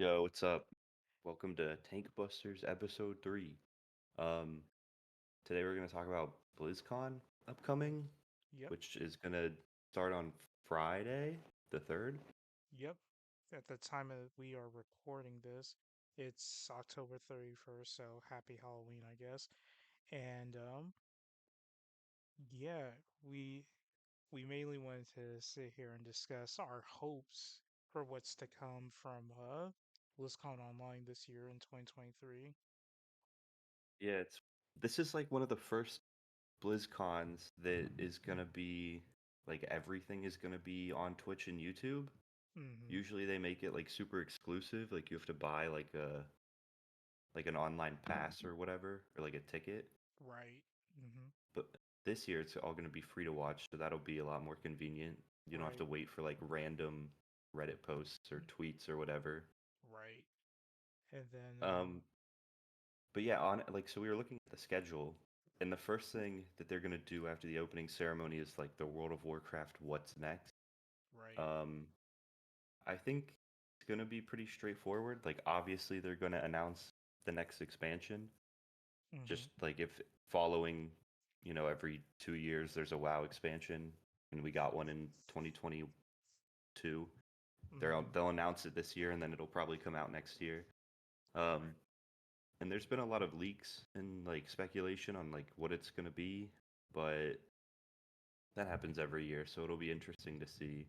Yo, what's up? Welcome to TankBusters episode 3. Um, Today we're going to talk about BlizzCon upcoming, Yep, which is going to start on Friday, the 3rd. yep. At the time that we are recording this, it's October 31st, so happy Halloween, I guess. And yeah, we mainly wanted to sit here and discuss our hopes for what's to come from Blizzcon Online this year in 2023. Yeah, this is like one of the first BlizzCons that is going to be like everything is going to be on Twitch and YouTube. Mm-hmm. Usually they make it like super exclusive, like you have to buy like an online pass or whatever or like a ticket. Right. Mm-hmm. But this year it's all going to be free to watch, so that'll be a lot more convenient. You don't have to Right. wait for like random Reddit posts or tweets or whatever. Right. And then Um, but yeah, on like so we were looking at the schedule, and the first thing that they're going to do after the opening ceremony is like the World of Warcraft What's Next. right. Um, I think it's going to be pretty straightforward. Like obviously they're going to announce the next expansion, Mm-hmm. just like if following, every 2 years there's a WoW expansion, and we got one in 2022. Mm-hmm. They'll announce it this year, and then it'll probably come out next year. Um, Right. and there's been a lot of leaks and like speculation on like what it's gonna be, but that happens every year, so it'll be interesting to see.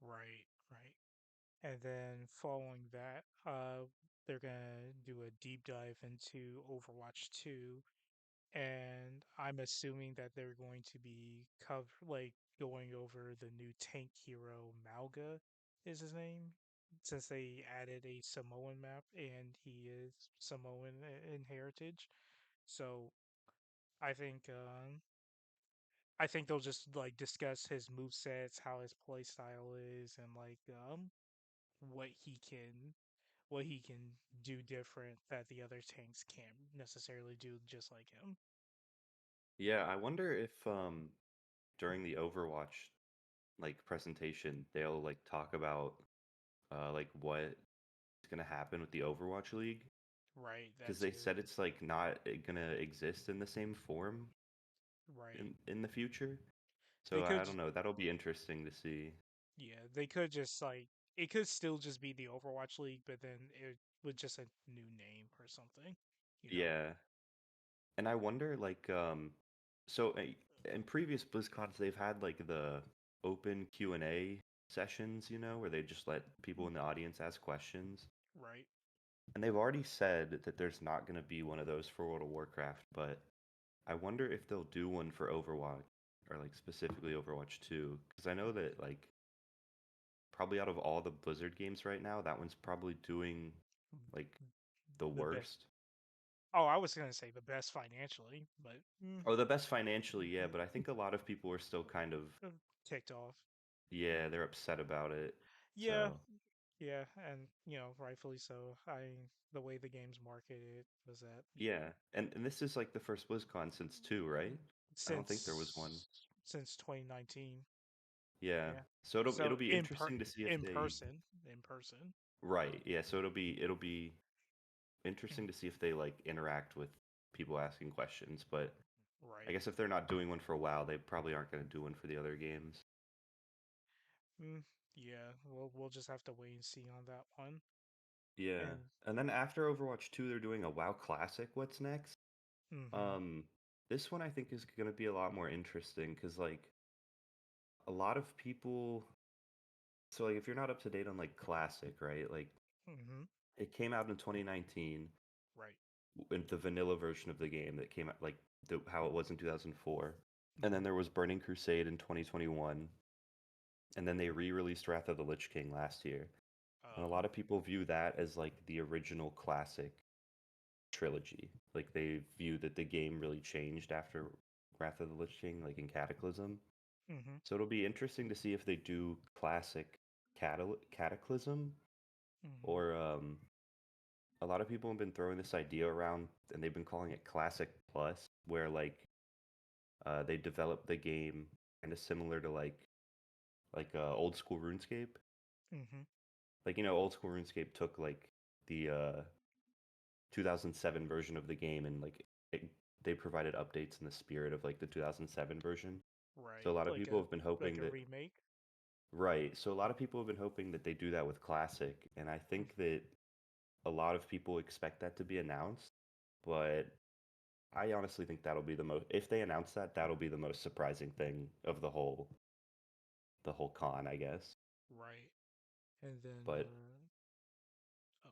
Right. Right. And then following that, they're gonna do a deep dive into Overwatch 2, and I'm assuming that they're going to be going over the new tank hero Malga is his name, since they added a Samoan map and he is Samoan in heritage. So I think um I think they'll just like discuss his move sets, how his play style is, and what he can what he can do different that the other tanks can't necessarily do just like him. Yeah, I wonder if during the Overwatch like presentation they'll like talk about like what's gonna happen with the Overwatch League, Right, because that they too. said it's like not gonna exist in the same form Right. in the future. They So I could don't know. That'll be interesting to see. yeah, they could just like it could still just be the Overwatch League, but then it with just a new name or something, you know? Yeah, and I wonder like so in previous BlizzCons they've had like the open Q&A sessions, where they just let people in the audience ask questions. Right. And they've already said that there's not going to be one of those for World of Warcraft, but I wonder if they'll do one for Overwatch or like specifically Overwatch 2, because I know that like probably out of all the Blizzard games right now, that one's probably doing like the The best. worst. Oh, I was gonna say the best financially, but Oh, the best financially, yeah, but I think a lot of people are still kind of, ticked off. yeah, they're upset about it. Yeah, So, yeah, and rightfully so. The way the game's marketed was that yeah. And this is like the first BlizzCon since 2, right? I don't think there was one. since 2019. Yeah. Yeah. So it'll So be interesting to see if they in person. right. Yeah, so it'll be interesting to see if they like interact with people asking questions, but I Right. guess if they're not doing one for a while, they probably aren't going to do one for the other games. Mm, yeah, we'll just have to wait and see on that one. Yeah. And And then after Overwatch 2, they're doing a WoW Classic. What's next? mm-hmm, Um, this one I think is going to be a lot more interesting because like a lot of people. So like if you're not up to date on like Classic, right? Like mm-hmm, it came out in 2019 right. in the vanilla version of the game that came out like how it was in 2004. And Mm-hmm. then there was Burning Crusade in 2021, and then they re-released Wrath of the Lich King last year. And a Uh, lot of people view that as like the original Classic trilogy. Like they view that the game really changed after Wrath of the Lich King, like in Cataclysm. mm-hmm, So it'll be interesting to see if they do classic Cataclysm, mm-hmm, or a lot of people have been throwing this idea around and they've been calling it Classic Plus, where like they develop the game kind of similar to like old school RuneScape. mm-hmm, Like old school RuneScape took like the 2007 version of the game, and like it, they provided updates in the spirit of like the 2007 version. So a Right. lot of people have been Like hoping a that, remake. right. So a lot of people have been hoping that they do that with Classic, and I Mm, think that a lot of people expect that to be announced, but I honestly think that'll be the most, if they announce that, that'll be the most surprising thing of the whole con, I guess. right. And then But oh,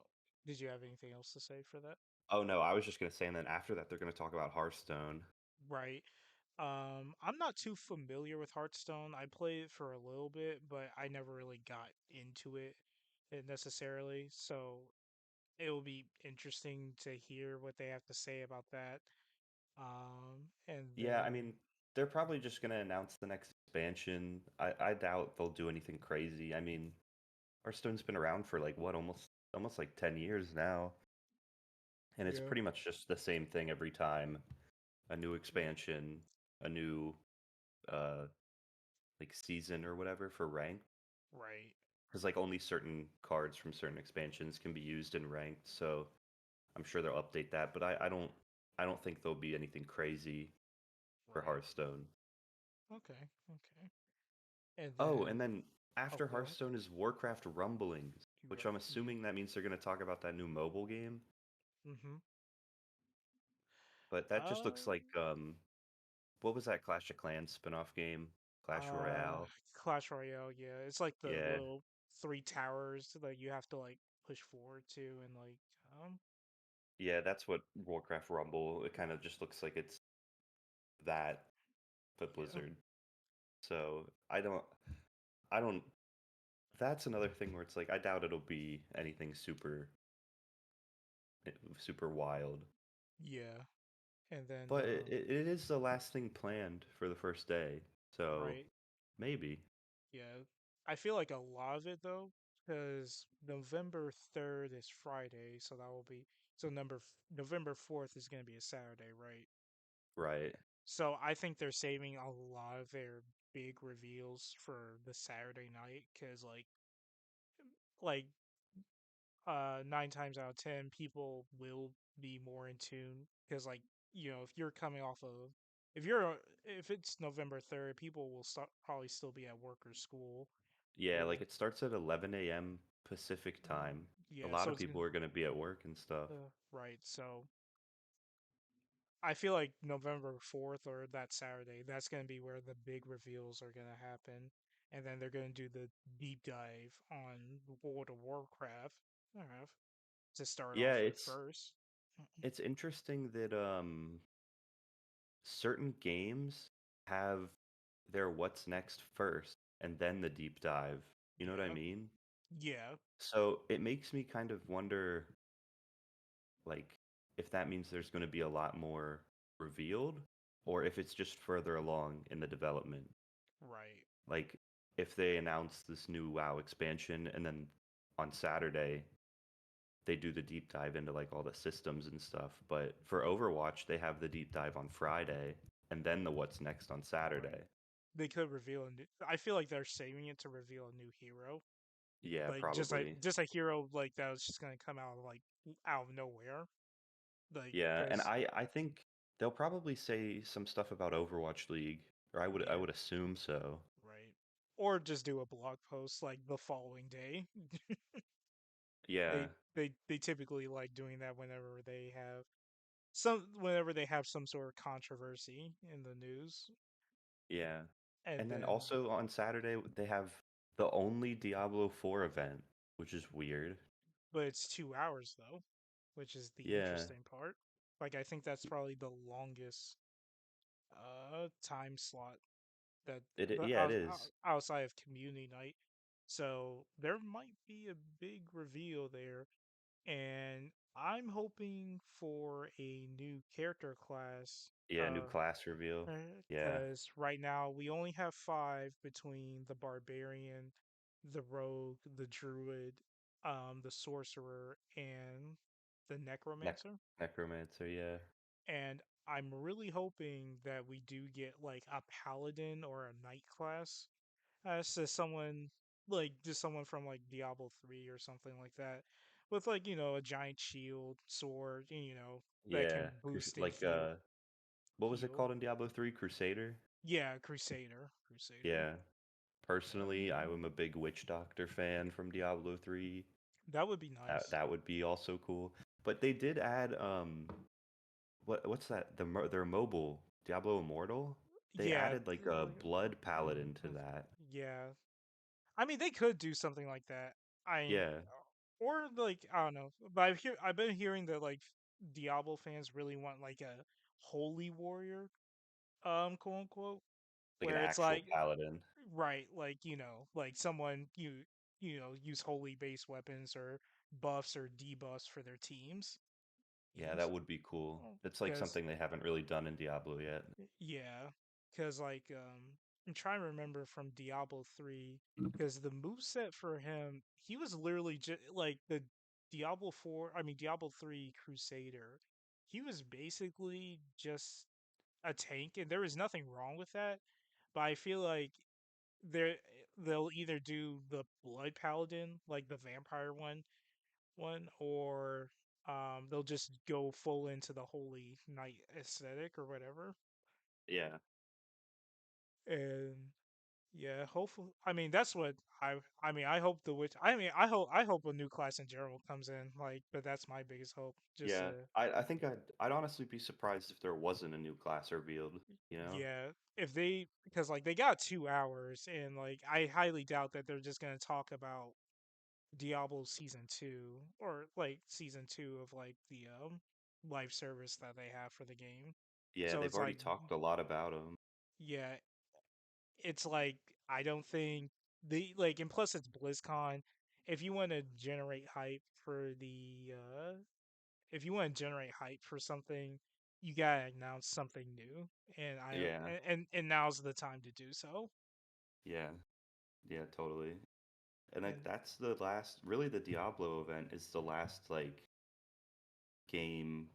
did you have anything else to say for that? oh no, I was just gonna say, and then after that they're gonna talk about Hearthstone. Right. I'm not too familiar with Hearthstone. I played it for a little bit, but I never really got into it necessarily. So it will be interesting to hear what they have to say about that. And Yeah, I then mean, they're probably just gonna announce the next expansion. I doubt they'll do anything crazy. I mean, Hearthstone's been around for like what, almost like 10 years now, and it's yeah, pretty much just the same thing every time. A new expansion, a new uh like season or whatever for ranked. right, Because like only certain cards from certain expansions can be used in ranked, so I'm sure they'll update that. But I don't think there'll be anything crazy for right. Hearthstone. Okay, okay. And Oh, then and then oh, after go ahead. Hearthstone is Warcraft Rumblings, which I'm Right. assuming that means they're going to talk about that new mobile game. Mm-hmm. But that just looks Uh, like what was that Clash of Clans spin-off game? Clash uh, Royale. Clash Royale. Yeah, it's like the Yeah. little three towers that you have to like push forward to, and like um, Yeah, that's what Warcraft Rumble. It kind of just looks like it's that, but yeah, Blizzard. So I don't. That's another thing where it's like I doubt it'll be anything super wild. yeah. And then But it is the last thing planned for the first day, so right, maybe. yeah. I feel like a lot of it though, because November 3rd is Friday, so that will be so November 4th is gonna be a Saturday, right? Right. So I think they're saving a lot of their big reveals for the Saturday night, because like 9 times out of 10 people will be more in tune because like if you're coming off of if it's November 3rd, people will probably still be at work or school Yeah, like or it starts at 11 a.m. Pacific mm, time. A yeah, lot so of it's people gonna are going to be at work and stuff. right. So I feel like November 4th or that Saturday, that's gonna be where the big reveals are gonna happen, and then they're gonna do the deep dive on World of Warcraft to start Yeah, off with first. it's interesting that certain games have their what's next first and then the deep dive. You know what I Yeah, mean? yeah. So it makes me kind of wonder, like, if that means there's going to be a lot more revealed, or if it's just further along in the development. Right, Like, if they announce this new WoW expansion and then on Saturday they do the deep dive into like all the systems and stuff, but for Overwatch they have the deep dive on Friday and then the what's next on right. Saturday. They could reveal a new. I feel like they're saving it to reveal a new hero, Yeah, like just like probably. just a hero like that was just gonna come out of like out of nowhere, like Yeah, and because I think they'll probably say some stuff about Overwatch League, or I yeah, would assume so. right. Or just do a blog post like the following day. Yeah, They typically like doing that whenever they have some sort of controversy in the news, yeah. and And then then also on Saturday they have the only Diablo 4 event, which is weird. but it's 2 hours though, which is the Yeah, interesting part. Like I think that's probably the longest time slot that yeah, it is. outside of community night. So there might be a big reveal there, and I'm hoping for a new character class. Yeah, new class reveal. Yeah. Because right now we only have five between the barbarian, the rogue, the druid, the sorcerer, and the Nec necromancer. Necromancer, yeah. And I'm really hoping that we do get like a paladin or a knight class as to someone like just someone from like Diablo 3 or something like that, with like a giant shield, sword, and, that Yeah, can boost and like heal. what was it Heal. called in Diablo 3? Crusader? Yeah, Crusader. Crusader. Yeah. Personally, I am a big Witch Doctor fan from Diablo 3. That would be That nice. that would be also cool. But they did add what's that? Their mobile Diablo Immortal? They Yeah, added like a blood paladin to that. yeah. I mean, they could do something like that. I Yeah, or like I don't know, but I've been hearing that like Diablo fans really want like a holy warrior, quote unquote, like an where it's actual like paladin. right, like like someone use holy base weapons or buffs or debuffs for their teams. Yeah, that Teams, would be cool. It's like because something they haven't really done in Diablo yet. yeah, because like I'm trying to remember from Diablo 3 because the move set for him, he was literally just like the Diablo 4, I mean Diablo 3 Crusader. He was basically just a tank and there was nothing wrong with that, but I feel like they'll either do the Blood Paladin, like the vampire one, or they'll just go full into the Holy Knight aesthetic or whatever. Yeah. And yeah, hopefully. I mean, that's what I mean. I hope the witch. I mean, I hope a new class in general comes in. Like, but that's my biggest hope. Just Yeah. I think I'd honestly be surprised if there wasn't a new class revealed, you know? yeah, if they because like they got 2 hours, and like I highly doubt that they're just gonna talk about Diablo season two or like season two of like the live service that they have for the game. Yeah, So they've it's already like talked a lot about him. yeah, it's like I don't think the like and plus it's BlizzCon. If you want to generate hype for the if you want to generate hype for something, you gotta announce something new. And Yeah. and now's the time to do so. Yeah. Yeah, totally. And like And that's the last really the Diablo event is the last like game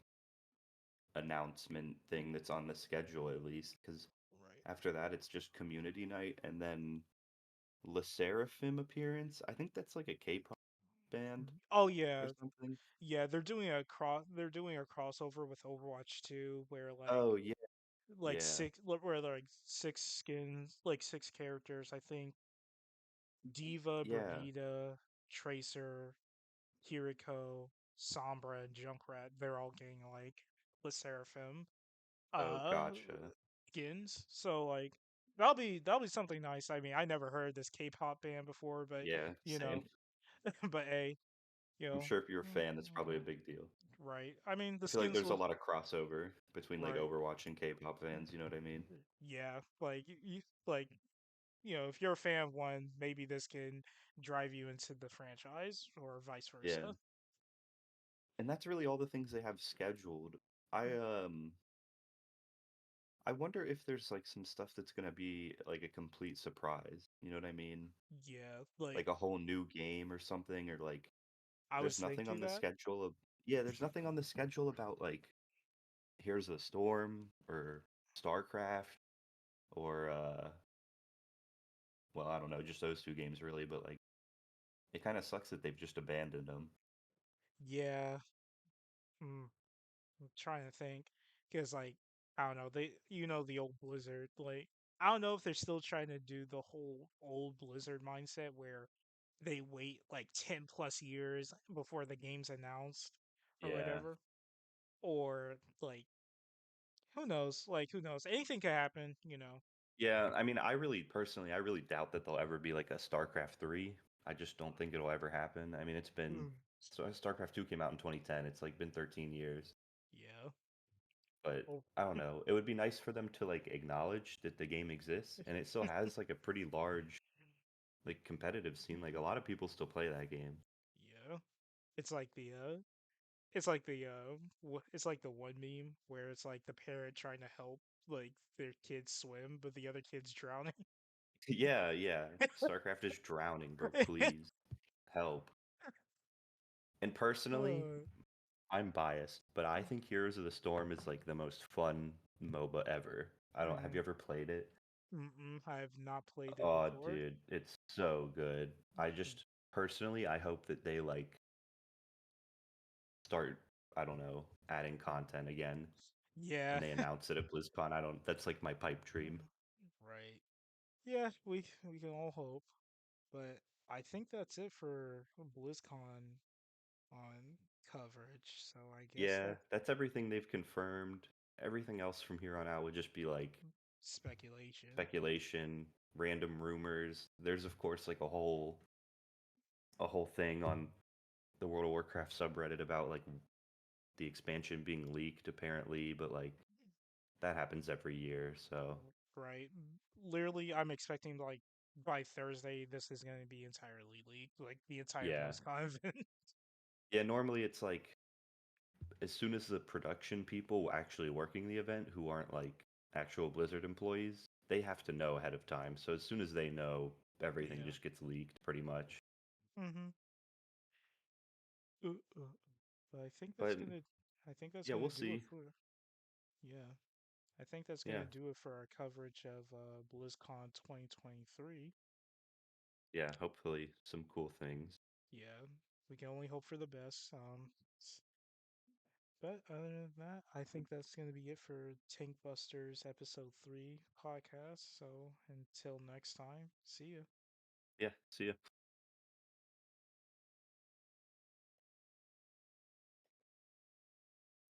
announcement thing that's on the schedule at least because right. after that it's just community night and then Le Seraphim appearance. I think that's like a K-pop band Oh or yeah, something. yeah, they're doing a crossover with Overwatch 2 where Oh yeah, yeah, where like six characters, I think. Diva, yeah. Bravida, Tracer, Kiriko, Sombra, and Junkrat, they're all getting like Le Seraphim Oh, uh gotcha. skins. So like that'll be something nice. I mean, I never heard this K-pop band before, but Yeah, you know, same. but hey, you I'm know, sure if you're a fan, that's probably a big deal. right. I mean, the I feel like skins there's a will lot of crossover between like right. Overwatch and K-pop fans. You know what I mean? Yeah, like like if you're a fan of one, maybe this can drive you into the franchise or vice Yeah. versa. And that's really all the things they have scheduled. I um I wonder if there's like some stuff that's gonna be like a complete surprise. You know what I mean? Yeah, Like a whole new game or something, or like I there's was nothing on thinking the that. schedule of yeah, there's nothing on the schedule about like Here's the Storm or StarCraft or well, I don't know, just those two games really, but like it kind of sucks that they've just abandoned them. Yeah, hmm, I'm trying to think because I don't know the old Blizzard I don't know if they're still trying to do the whole old Blizzard mindset where they wait like 10 plus years before the game's announced or Yeah. whatever, or like who knows, anything could happen. Yeah, I mean, I really personally, I really doubt that there'll ever be like a StarCraft 3. I just don't think it'll ever happen. I mean, it's been Mm, so StarCraft 2 came out in 2010. It's like been 13 years. yeah. But Oh, I don't know. It would be nice for them to like acknowledge that the game exists and it still has like a pretty large like competitive scene. Like a lot of people still play that game. yeah. It's like it's like it's like the one meme where it's like the parent trying to help like their kids swim, but the other kid's drowning. Yeah, yeah. StarCraft is drowning, bro. Please help. And personally, uh, I'm biased, but I think Heroes of the Storm is like the most fun MOBA ever. I don't have you mm, ever played it? I have not played it Oh, before. dude, it's so good. I just personally I hope that they like start, I don't know, adding content again, Yeah. and they announce it at BlizzCon. I don't. That's like my pipe dream. Right. Yeah, we can all hope. But I think that's it for BlizzCon on coverage. So I guess Yeah, that's that's everything they've confirmed. Everything else from here on out would just be like speculation. speculation, random rumors. There's of course like a whole thing on the World of Warcraft subreddit about like the expansion being leaked apparently, but like that happens every year, so Right. Literally, I'm expecting like by Thursday this is going to be entirely leaked, like the entire yeah. BlizzCon event. Yeah, normally it's like as soon as the production people actually working the event who aren't like actual Blizzard employees, they have to know ahead of time. So as soon as they know, everything Yeah. just gets leaked pretty much. Mm-hmm. Uh, uh, but But I think that's yeah, gonna we'll do it see. for, yeah. I think that's gonna Yeah. do it for our coverage of BlizzCon 2023. Yeah, hopefully some cool things. Yeah, we can only hope for the best. But other than that, I think that's gonna be it for TankBusters episode 3 podcast. So until next time, see ya. Yeah, see ya.